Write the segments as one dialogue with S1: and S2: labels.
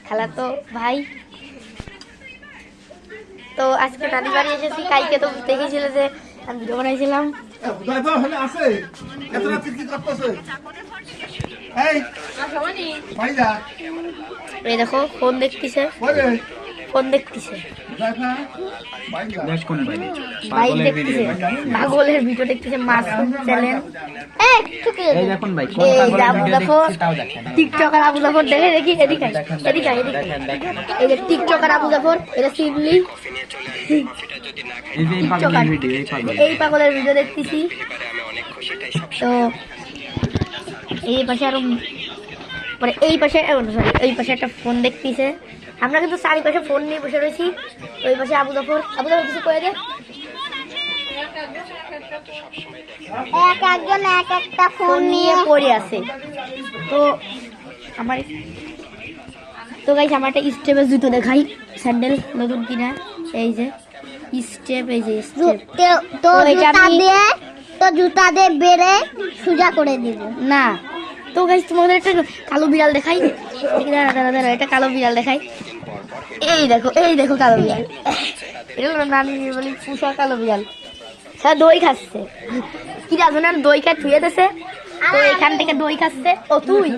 S1: খালাতো ভাই তো আজকে নানি বাড়ি এসেছি। কালকে তো দেখেছিল যে আমি ভিডিও বানাইছিলাম। এই দেখো ফোন দেখতেছে বাইক দেখতেছে, পাগলের ভিডিও দেখতেছে, মাসুম চ্যানেল। টিকটকার আবু জাফর দেখে দেখি এদিকে এই যে টিকটকার আবু জাফর, এটা সিমলি এই পাগলের ভিডিও দেখতেছি। তো এই পাশে আরো মানে এই পাশে সরি এই পাশে একটা ফোন দেখতেছে। আমরা কিন্তু চারিপাশে ফোন নিয়ে বসে রয়েছি। ওই পাশে আবু জাফর কিছু করে দে, এক একজন এক একটা ফোন নিয়ে পড়ে আছে। তো আমার গাইস আমার একটা স্টেপের জুতো দেখাই, স্যান্ডেল নতুন কিনা। এই যে স্টেপ, এই যে স্টেপ তো জুতা দিয়ে বেরে সোজা করে দিব না। তো গাইস তোমাদের একটা কালো বিড়াল দেখাই, দাঁড়া এটা কালো বিড়াল দেখাই। এই দেখো কালো বিড়াল, এটা নানি বলি পুষা কালো বিড়াল। স্যার দই খাচ্ছে, কি রাজনার দই খায় থুয়ে দিছে। তো এখান থেকে দই খাচ্ছে। ও তুই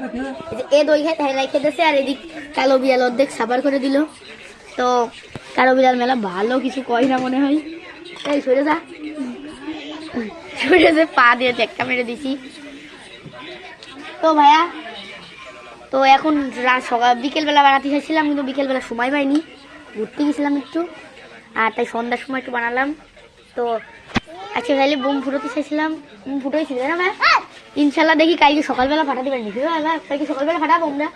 S1: এ দই খায় তাই রেখে দিছে, আর এদিক কালো বিড়াল অর্ধেক সাবার করে দিল। তো কালো বিড়াল মেলা ভালো কিছু কয় না মনে হয়। এই সরে যা, পা দিয়ে টেক্কা মেরে দিছি। তো ভাইয়া তো এখন সকাল বিকেলবেলা বানাতে চাইছিলাম, কিন্তু বিকেলবেলা সময় পাইনি, ঘুরতে গেছিলাম একটু, আর তাই সন্ধ্যার সময় একটু বানালাম। তো আজকে খাইলে বোম ফুটোতে চাইছিলাম, বোম ফুটোইছিল না ভাই। ইনশাল্লাহ দেখি কালকে সকালবেলা ফাটাতে পারিনি। কালকে সকালবেলা ফাটাবো আমরা,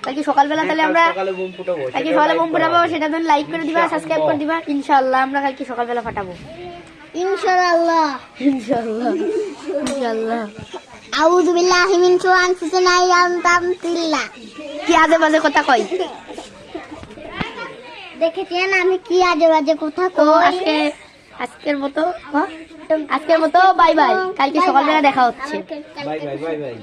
S1: কালকে সকালবেলা তাহলে আমরা কালকে সকালে বোম ফুটাবো। সেটা তুমি লাইক করে দিবা, সাবস্ক্রাইব করে দিবা। ইনশাল্লাহ আমরা কালকে সকালবেলা ফাটাবো, ইনশাআল্লাহ। আউযু বিল্লাহি মিন শাইতানির কি আজে বাজে কথা কই, দেখেছেন আমি কি আজে বাজে কথা কই। আজকের মতো বাই বাই, কালকে সকালবেলা দেখা হচ্ছে। Bye bye.